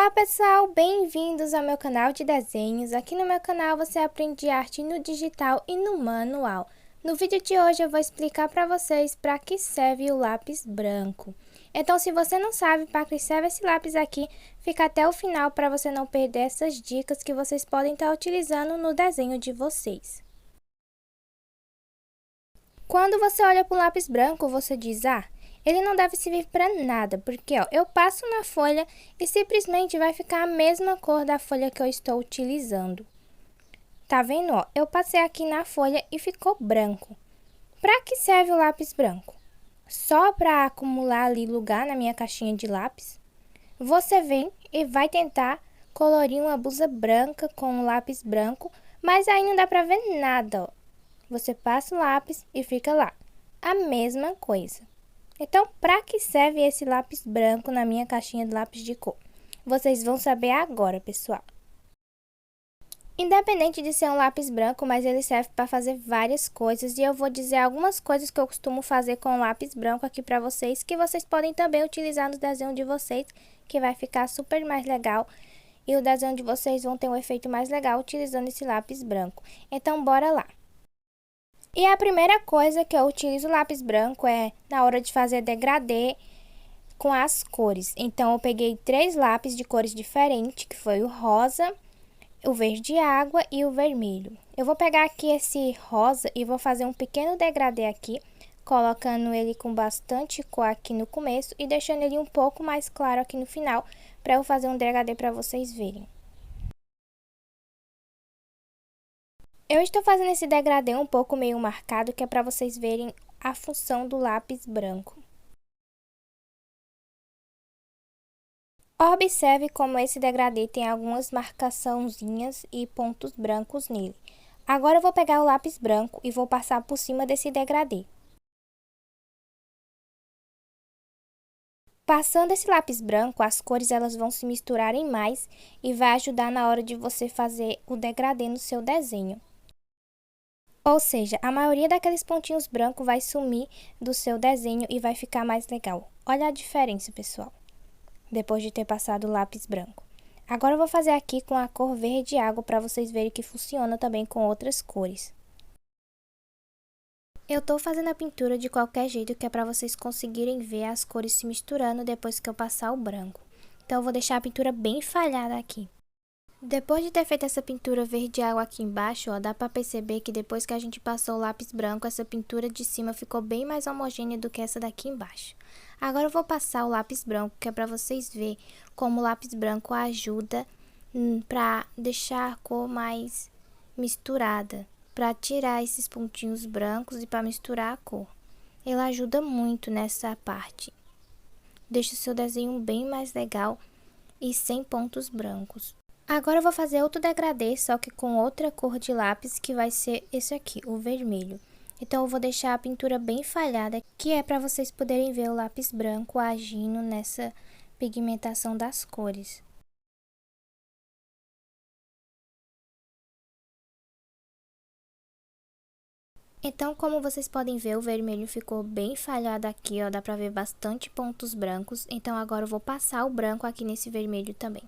Olá pessoal, bem-vindos ao meu canal de desenhos. Aqui no meu canal você aprende arte no digital e no manual. No vídeo de hoje eu vou explicar para vocês para que serve o lápis branco. Então, se você não sabe para que serve esse lápis aqui, fica até o final para você não perder essas dicas que vocês podem estar utilizando no desenho de vocês. Quando você olha para um lápis branco, você diz, ele não deve servir para nada, porque eu passo na folha e simplesmente vai ficar a mesma cor da folha que eu estou utilizando. Tá vendo, Eu passei aqui na folha e ficou branco. Para que serve o lápis branco? Só para acumular ali lugar na minha caixinha de lápis? Você vem e vai tentar colorir uma blusa branca com o lápis branco, mas aí não dá para ver nada, Você passa o lápis e fica lá, a mesma coisa. Então, para que serve esse lápis branco na minha caixinha de lápis de cor? Vocês vão saber agora, pessoal. Independente de ser um lápis branco, mas ele serve para fazer várias coisas. E eu vou dizer algumas coisas que eu costumo fazer com o lápis branco aqui para vocês, que vocês podem também utilizar no desenho de vocês, que vai ficar super mais legal. E o desenho de vocês vão ter um efeito mais legal utilizando esse lápis branco. Então, bora lá. E a primeira coisa que eu utilizo o lápis branco é na hora de fazer degradê com as cores. Então, eu peguei 3 lápis de cores diferentes, que foi o rosa, o verde água e o vermelho. Eu vou pegar aqui esse rosa e vou fazer um pequeno degradê aqui, colocando ele com bastante cor aqui no começo e deixando ele um pouco mais claro aqui no final, para eu fazer um degradê para vocês verem. Eu estou fazendo esse degradê um pouco meio marcado, que é para vocês verem a função do lápis branco. Observe como esse degradê tem algumas marcaçãozinhas e pontos brancos nele. Agora eu vou pegar o lápis branco e vou passar por cima desse degradê. Passando esse lápis branco, as cores elas vão se misturarem mais e vai ajudar na hora de você fazer o degradê no seu desenho. Ou seja, a maioria daqueles pontinhos brancos vai sumir do seu desenho e vai ficar mais legal. Olha a diferença, pessoal, depois de ter passado o lápis branco. Agora eu vou fazer aqui com a cor verde água para vocês verem que funciona também com outras cores. Eu tô fazendo a pintura de qualquer jeito, que é para vocês conseguirem ver as cores se misturando depois que eu passar o branco. Então eu vou deixar a pintura bem falhada aqui. Depois de ter feito essa pintura verde água aqui embaixo, dá pra perceber que depois que a gente passou o lápis branco, essa pintura de cima ficou bem mais homogênea do que essa daqui embaixo. Agora eu vou passar o lápis branco, que é pra vocês verem como o lápis branco ajuda pra deixar a cor mais misturada, pra tirar esses pontinhos brancos e pra misturar a cor. Ele ajuda muito nessa parte. Deixa o seu desenho bem mais legal e sem pontos brancos. Agora eu vou fazer outro degradê, só que com outra cor de lápis, que vai ser esse aqui, o vermelho. Então, eu vou deixar a pintura bem falhada, que é para vocês poderem ver o lápis branco agindo nessa pigmentação das cores. Então, como vocês podem ver, o vermelho ficou bem falhado aqui, dá pra ver bastante pontos brancos. Então, agora eu vou passar o branco aqui nesse vermelho também.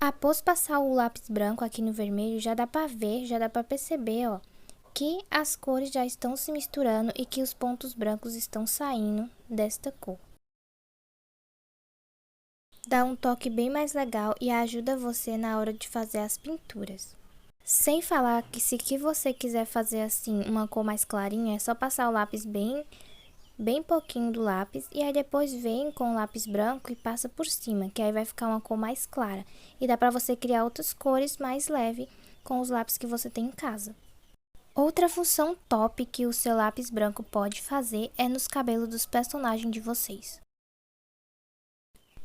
Após passar o lápis branco aqui no vermelho, já dá pra ver, já dá pra perceber, que as cores já estão se misturando e que os pontos brancos estão saindo desta cor. Dá um toque bem mais legal e ajuda você na hora de fazer as pinturas. Sem falar que se que você quiser fazer assim uma cor mais clarinha, é só passar o lápis bem pouquinho do lápis e aí depois vem com o lápis branco e passa por cima, que aí vai ficar uma cor mais clara. E dá pra você criar outras cores mais leve com os lápis que você tem em casa. Outra função top que o seu lápis branco pode fazer é nos cabelos dos personagens de vocês.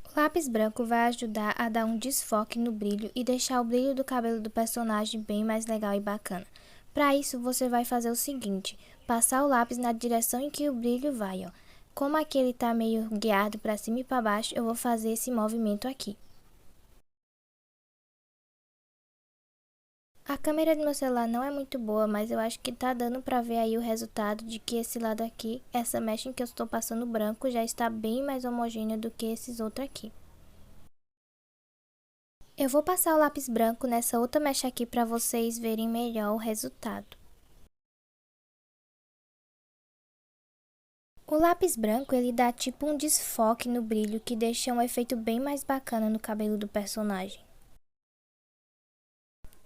O lápis branco vai ajudar a dar um desfoque no brilho e deixar o brilho do cabelo do personagem bem mais legal e bacana. Para isso, você vai fazer o seguinte, passar o lápis na direção em que o brilho vai, Como aqui ele tá meio guiado para cima e para baixo, eu vou fazer esse movimento aqui. A câmera do meu celular não é muito boa, mas eu acho que tá dando pra ver aí o resultado de que esse lado aqui, essa mecha em que eu estou passando branco, já está bem mais homogênea do que esses outros aqui. Eu vou passar o lápis branco nessa outra mecha aqui para vocês verem melhor o resultado. O lápis branco ele dá tipo um desfoque no brilho que deixa um efeito bem mais bacana no cabelo do personagem.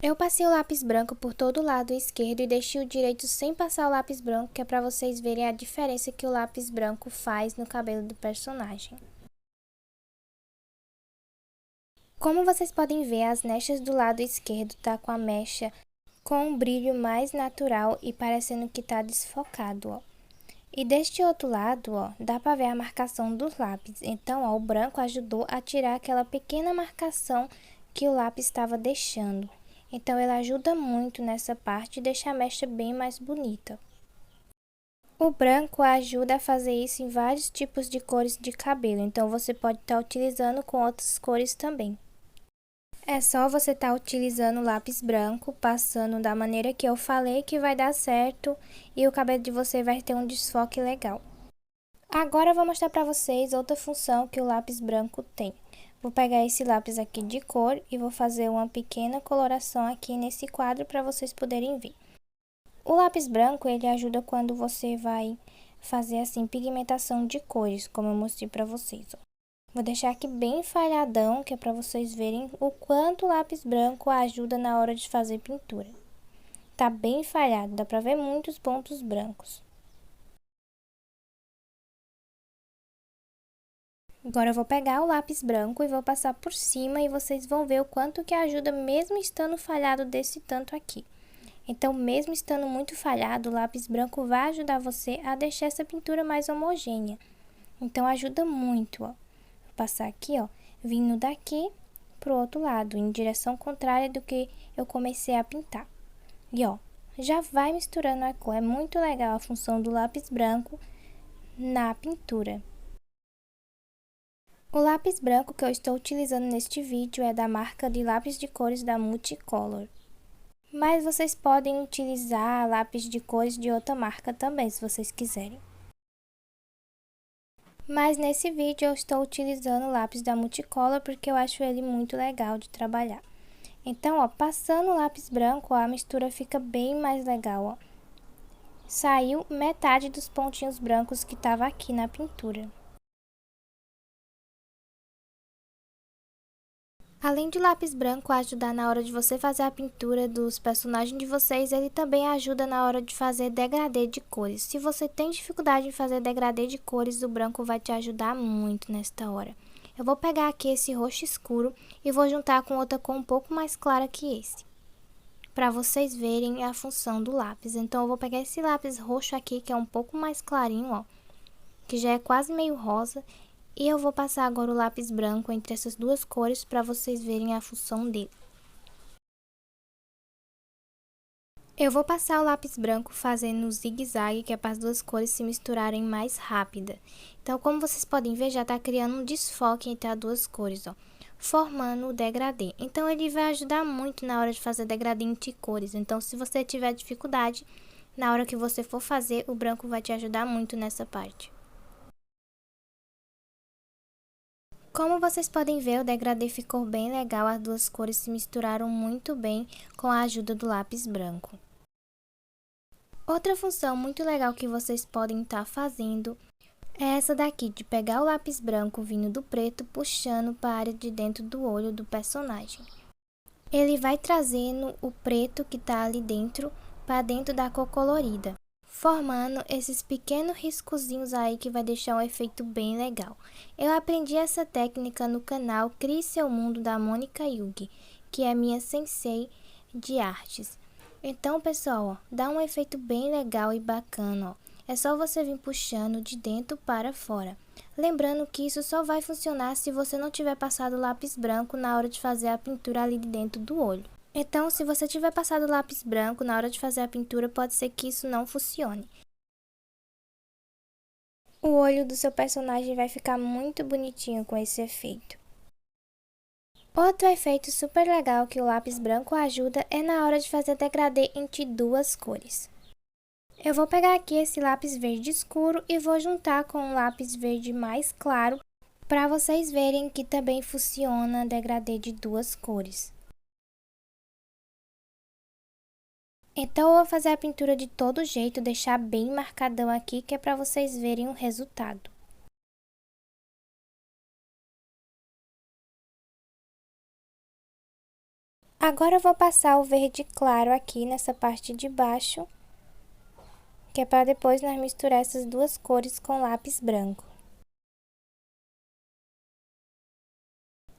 Eu passei o lápis branco por todo o lado esquerdo e deixei o direito sem passar o lápis branco, que é para vocês verem a diferença que o lápis branco faz no cabelo do personagem. Como vocês podem ver, as mechas do lado esquerdo tá com a mecha com um brilho mais natural e parecendo que tá desfocado, ó. E deste outro lado, ó, dá para ver a marcação dos lápis. Então, ó, o branco ajudou a tirar aquela pequena marcação que o lápis estava deixando. Então, ele ajuda muito nessa parte e deixa a mecha bem mais bonita. O branco ajuda a fazer isso em vários tipos de cores de cabelo. Então, você pode estar utilizando com outras cores também. É só você estar utilizando o lápis branco, passando da maneira que eu falei que vai dar certo e o cabelo de você vai ter um desfoque legal. Agora eu vou mostrar para vocês outra função que o lápis branco tem. Vou pegar esse lápis aqui de cor e vou fazer uma pequena coloração aqui nesse quadro para vocês poderem ver. O lápis branco ele ajuda quando você vai fazer assim pigmentação de cores, como eu mostrei para vocês, ó. Vou deixar aqui bem falhadão, que é para vocês verem o quanto o lápis branco ajuda na hora de fazer pintura. Tá bem falhado, dá para ver muitos pontos brancos. Agora eu vou pegar o lápis branco e vou passar por cima e vocês vão ver o quanto que ajuda mesmo estando falhado desse tanto aqui. Então, mesmo estando muito falhado, o lápis branco vai ajudar você a deixar essa pintura mais homogênea. Então, ajuda muito, ó. Passar aqui, ó, vindo daqui pro outro lado, em direção contrária do que eu comecei a pintar. E ó, já vai misturando a cor, é muito legal a função do lápis branco na pintura. O lápis branco que eu estou utilizando neste vídeo é da marca de lápis de cores da Multicolor. Mas vocês podem utilizar lápis de cores de outra marca também, se vocês quiserem. Mas nesse vídeo eu estou utilizando o lápis da Multicolor porque eu acho ele muito legal de trabalhar. Então, ó, passando o lápis branco, ó, a mistura fica bem mais legal, ó. Saiu metade dos pontinhos brancos que tava aqui na pintura. Além de lápis branco ajudar na hora de você fazer a pintura dos personagens de vocês, ele também ajuda na hora de fazer degradê de cores. Se você tem dificuldade em fazer degradê de cores, o branco vai te ajudar muito nesta hora. Eu vou pegar aqui esse roxo escuro e vou juntar com outra cor um pouco mais clara que esse, para vocês verem a função do lápis. Então, eu vou pegar esse lápis roxo aqui, que é um pouco mais clarinho, ó, que já é quase meio rosa, e eu vou passar agora o lápis branco entre essas duas cores para vocês verem a função dele. Eu vou passar o lápis branco fazendo um zigue-zague, que é para as duas cores se misturarem mais rápida. Então, como vocês podem ver, já está criando um desfoque entre as duas cores, ó, formando o degradê. Então, ele vai ajudar muito na hora de fazer degradê entre cores. Então, se você tiver dificuldade, na hora que você for fazer, o branco vai te ajudar muito nessa parte. Como vocês podem ver, o degradê ficou bem legal, as duas cores se misturaram muito bem com a ajuda do lápis branco. Outra função muito legal que vocês podem estar fazendo é essa daqui, de pegar o lápis branco vindo do preto, puxando para a área de dentro do olho do personagem. Ele vai trazendo o preto que está ali dentro para dentro da cor colorida, formando esses pequenos riscozinhos aí que vai deixar um efeito bem legal. Eu aprendi essa técnica no canal Crie Seu Mundo da Mônica Yugi, que é minha sensei de artes. Então, pessoal, ó, dá um efeito bem legal e bacana, ó. É só você vir puxando de dentro para fora. Lembrando que isso só vai funcionar se você não tiver passado lápis branco na hora de fazer a pintura ali de dentro do olho. Então, se você tiver passado lápis branco na hora de fazer a pintura, pode ser que isso não funcione. O olho do seu personagem vai ficar muito bonitinho com esse efeito. Outro efeito super legal que o lápis branco ajuda é na hora de fazer degradê entre duas cores. Eu vou pegar aqui esse lápis verde escuro e vou juntar com um lápis verde mais claro para vocês verem que também funciona degradê de duas cores. Então eu vou fazer a pintura de todo jeito, deixar bem marcadão aqui, que é para vocês verem o resultado. Agora eu vou passar o verde claro aqui nessa parte de baixo, que é para depois nós misturar essas duas cores com lápis branco.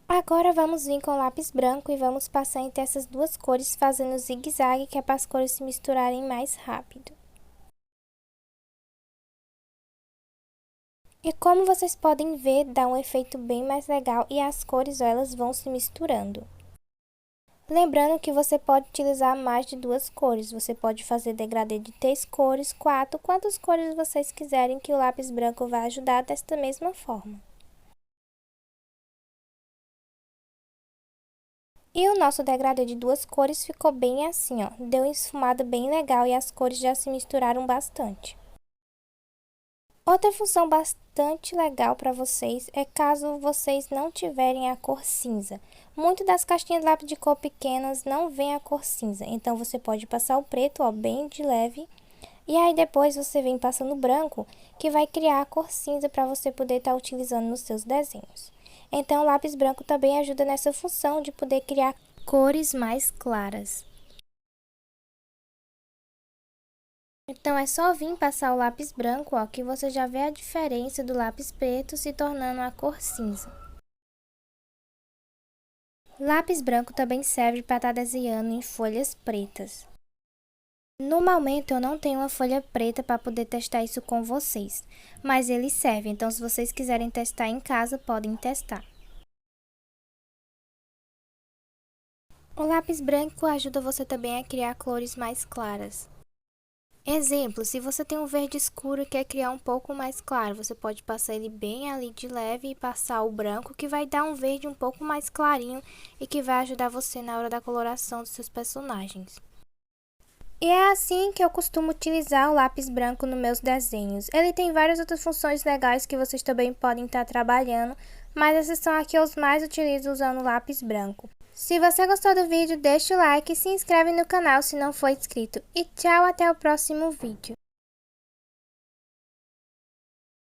Agora vamos vir com lápis branco e vamos passar entre essas duas cores fazendo zigue-zague, que é para as cores se misturarem mais rápido. E como vocês podem ver, dá um efeito bem mais legal e as cores elas vão se misturando. Lembrando que você pode utilizar mais de duas cores, você pode fazer degradê de 3 cores, 4, quantas cores vocês quiserem, que o lápis branco vai ajudar desta mesma forma. E o nosso degradê de duas cores ficou bem assim, ó, deu uma esfumada bem legal e as cores já se misturaram bastante. Outra função bastante legal para vocês é caso vocês não tiverem a cor cinza. Muitas das caixinhas de lápis de cor pequenas não vem a cor cinza, então você pode passar o preto, ó, bem de leve. E aí depois você vem passando o branco, que vai criar a cor cinza para você poder estar utilizando nos seus desenhos. Então o lápis branco também ajuda nessa função de poder criar cores mais claras. Então, é só vir passar o lápis branco, ó, que você já vê a diferença do lápis preto se tornando a cor cinza. Lápis branco também serve para estar desenhando em folhas pretas. No momento, eu não tenho uma folha preta para poder testar isso com vocês, mas ele serve, então se vocês quiserem testar em casa, podem testar. O lápis branco ajuda você também a criar cores mais claras. Exemplo, se você tem um verde escuro e quer criar um pouco mais claro, você pode passar ele bem ali de leve e passar o branco, que vai dar um verde um pouco mais clarinho e que vai ajudar você na hora da coloração dos seus personagens. E é assim que eu costumo utilizar o lápis branco nos meus desenhos. Ele tem várias outras funções legais que vocês também podem estar trabalhando, mas essas são aqui os mais utilizo usando o lápis branco. Se você gostou do vídeo, deixa o like e se inscreve no canal se não for inscrito. E tchau, até o próximo vídeo.